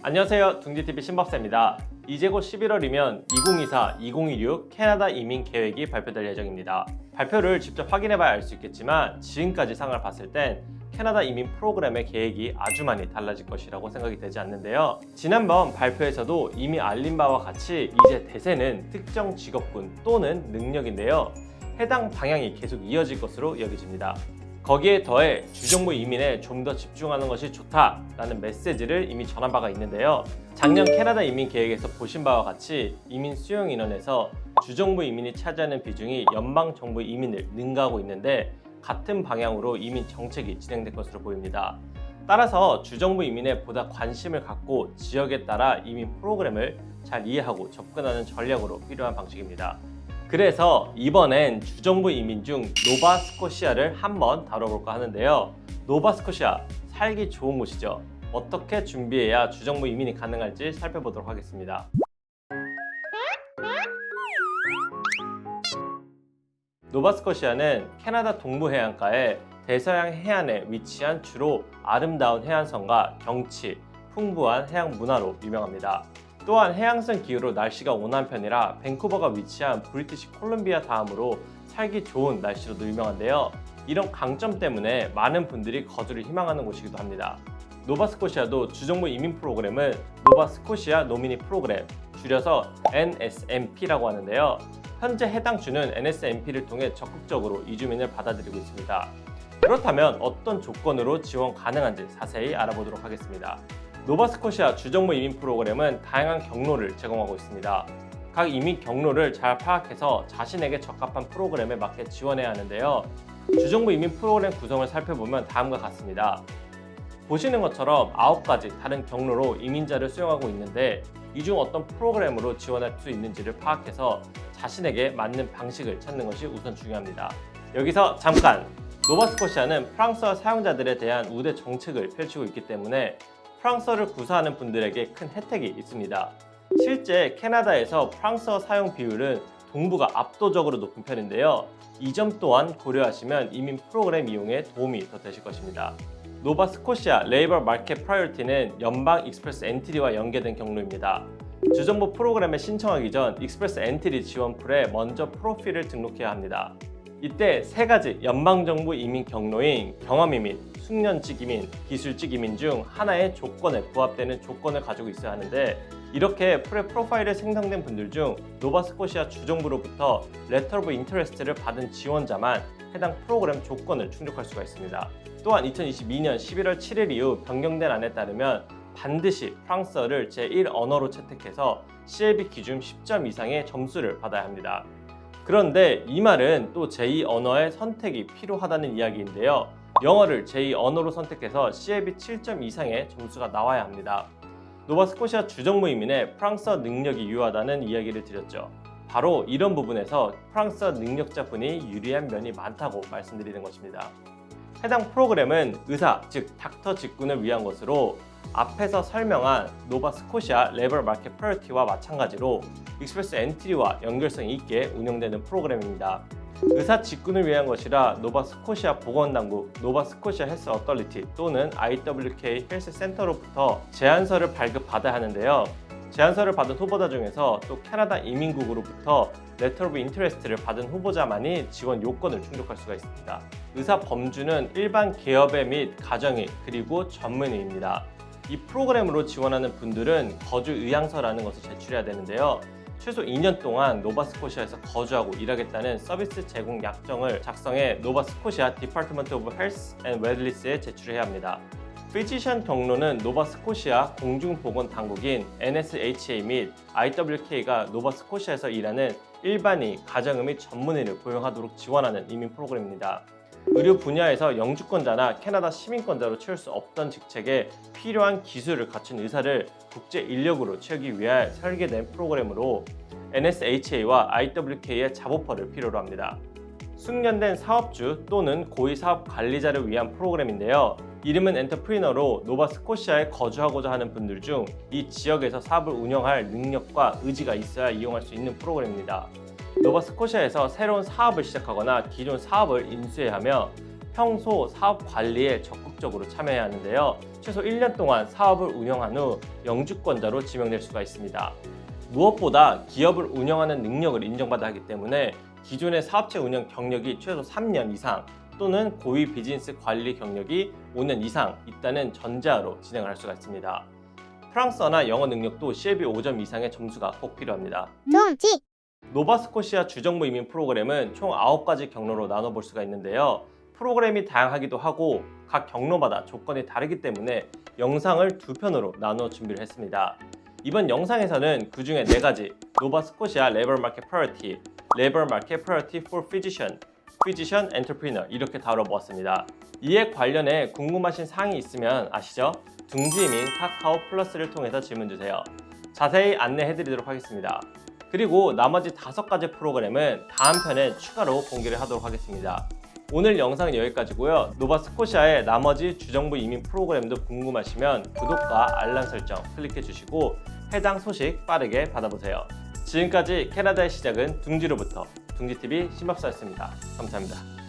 안녕하세요. 둥지TV 신박사입니다. 이제 곧 11월이면 2024-2026 캐나다 이민 계획이 발표될 예정입니다. 발표를 직접 확인해봐야 알 수 있겠지만 지금까지 상황을 봤을 땐 캐나다 이민 프로그램의 계획이 아주 많이 달라질 것이라고 생각이 되지 않는데요. 지난번 발표에서도 이미 알린 바와 같이 이제 대세는 특정 직업군 또는 능력인데요. 해당 방향이 계속 이어질 것으로 여겨집니다. 거기에 더해 주정부 이민에 좀 더 집중하는 것이 좋다라는 메시지를 이미 전한 바가 있는데요. 작년 캐나다 이민 계획에서 보신 바와 같이 이민 수용 인원에서 주정부 이민이 차지하는 비중이 연방 정부 이민을 능가하고 있는데 같은 방향으로 이민 정책이 진행될 것으로 보입니다. 따라서 주정부 이민에 보다 관심을 갖고 지역에 따라 이민 프로그램을 잘 이해하고 접근하는 전략으로 필요한 방식입니다. 그래서 이번엔 주정부 이민 중 노바스코시아를 한번 다뤄볼까 하는데요. 노바스코시아, 살기 좋은 곳이죠. 어떻게 준비해야 주정부 이민이 가능할지 살펴보도록 하겠습니다. 노바스코시아는 캐나다 동부 해안가의 대서양 해안에 위치한 주로 아름다운 해안선과 경치, 풍부한 해양 문화로 유명합니다. 또한 해양성 기후로 날씨가 온화한 편이라 밴쿠버가 위치한 브리티시 콜룸비아 다음으로 살기 좋은 날씨로도 유명한데요. 이런 강점 때문에 많은 분들이 거주를 희망하는 곳이기도 합니다. 노바스코시아도 주정부 이민 프로그램은 노바스코시아 노미니 프로그램, 줄여서 NSNP라고 하는데요. 현재 해당 주는 NSNP를 통해 적극적으로 이주민을 받아들이고 있습니다. 그렇다면 어떤 조건으로 지원 가능한지 자세히 알아보도록 하겠습니다. 노바스코시아 주정부 이민 프로그램은 다양한 경로를 제공하고 있습니다. 각 이민 경로를 잘 파악해서 자신에게 적합한 프로그램에 맞게 지원해야 하는데요. 주정부 이민 프로그램 구성을 살펴보면 다음과 같습니다. 보시는 것처럼 9가지 다른 경로로 이민자를 수용하고 있는데 이 중 어떤 프로그램으로 지원할 수 있는지를 파악해서 자신에게 맞는 방식을 찾는 것이 우선 중요합니다. 여기서 잠깐! 노바스코시아는 프랑스어 사용자들에 대한 우대 정책을 펼치고 있기 때문에 프랑스어를 구사하는 분들에게 큰 혜택이 있습니다. 실제 캐나다에서 프랑스어 사용 비율은 동부가 압도적으로 높은 편인데요. 이 점 또한 고려하시면 이민 프로그램 이용에 도움이 더 되실 것입니다. 노바스코시아 레이버 마켓 프라이어티는 연방 익스프레스 엔트리와 연계된 경로입니다. 주정부 프로그램에 신청하기 전 익스프레스 엔트리 지원풀에 먼저 프로필을 등록해야 합니다. 이때 3가지 연방정부 이민 경로인 경험이민, 숙련직 이민, 기술직 이민 중 하나의 조건에 부합되는 조건을 가지고 있어야 하는데 이렇게 프로파일에 생성된 분들 중 노바스코시아 주정부로부터 레터 오브 인터레스트를 받은 지원자만 해당 프로그램 조건을 충족할 수가 있습니다. 또한 2022년 11월 7일 이후 변경된 안에 따르면 반드시 프랑스어를 제1 언어로 채택해서 CLB 기준 10점 이상의 점수를 받아야 합니다. 그런데 이 말은 또 제2 언어의 선택이 필요하다는 이야기인데요. 영어를 제2 언어로 선택해서 CLB 7점 이상의 점수가 나와야 합니다. 노바스코시아 주정부 이민에 프랑스어 능력이 유효하다는 이야기를 드렸죠. 바로 이런 부분에서 프랑스어 능력자분이 유리한 면이 많다고 말씀드리는 것입니다. 해당 프로그램은 의사, 즉 닥터 직군을 위한 것으로 앞에서 설명한 노바스코시아 레이버 마켓 프라이어티와 마찬가지로 익스프레스 엔트리와 연결성이 있게 운영되는 프로그램입니다. 의사 직군을 위한 것이라 노바스코시아 보건당국, 노바스코시아 헬스 어더리티 또는 IWK 헬스 센터로부터 제안서를 발급받아야 하는데요. 제안서를 받은 후보자 중에서 또 캐나다 이민국으로부터 레터 오브 인터레스트를 받은 후보자만이 지원 요건을 충족할 수가 있습니다. 의사 범주는 일반 기업의 및 가정의 그리고 전문의입니다. 이 프로그램으로 지원하는 분들은 거주 의향서라는 것을 제출해야 되는데요. 최소 2년 동안 노바스코시아에서 거주하고 일하겠다는 서비스 제공 약정을 작성해 노바스코시아 디파트먼트 오브 헬스 앤 웰리스에 제출해야 합니다. 피지션 경로는 노바스코시아 공중보건당국인 NSHA 및 IWK가 노바스코시아에서 일하는 일반의, 가정의 및 전문의를 고용하도록 지원하는 이민 프로그램입니다. 의료 분야에서 영주권자나 캐나다 시민권자로 채울 수 없던 직책에 필요한 기술을 갖춘 의사를 국제 인력으로 채우기 위해 설계된 프로그램으로 NSHA와 IWK의 잡오퍼를 필요로 합니다. 숙련된 사업주 또는 고위 사업 관리자를 위한 프로그램인데요. 이름은 엔터프리너로 노바스코시아에 거주하고자 하는 분들 중 이 지역에서 사업을 운영할 능력과 의지가 있어야 이용할 수 있는 프로그램입니다. 노바스코시아에서 새로운 사업을 시작하거나 기존 사업을 인수해야 하며 평소 사업 관리에 적극적으로 참여해야 하는데요. 최소 1년 동안 사업을 운영한 후 영주권자로 지명될 수가 있습니다. 무엇보다 기업을 운영하는 능력을 인정받아야 하기 때문에 기존의 사업체 운영 경력이 최소 3년 이상 또는 고위 비즈니스 관리 경력이 5년 이상 있다는 전제하로 진행을 할 수가 있습니다. 프랑스어나 영어 능력도 CLB 5점 이상의 점수가 꼭 필요합니다. 점지! 노바스코시아 주정부 이민 프로그램은 총 9가지 경로로 나눠볼 수가 있는데요. 프로그램이 다양하기도 하고 각 경로마다 조건이 다르기 때문에 영상을 2편으로 나눠 준비를 했습니다. 이번 영상에서는 그 중에 4가지 노바스코시아 레이버 마켓 프라이어티, 레이버 마켓 프라이어티 for physician, physician entrepreneur 이렇게 다뤄보았습니다. 이에 관련해 궁금하신 사항이 있으면 아시죠? 둥지이민 카카오 플러스를 통해서 질문 주세요. 자세히 안내해드리도록 하겠습니다. 그리고 나머지 5가지 프로그램은 다음 편에 추가로 공개를 하도록 하겠습니다. 오늘 영상은 여기까지고요. 노바스코시아의 나머지 주정부 이민 프로그램도 궁금하시면 구독과 알람 설정 클릭해 주시고 해당 소식 빠르게 받아보세요. 지금까지 캐나다의 시작은 둥지로부터 둥지TV 신밥사였습니다. 감사합니다.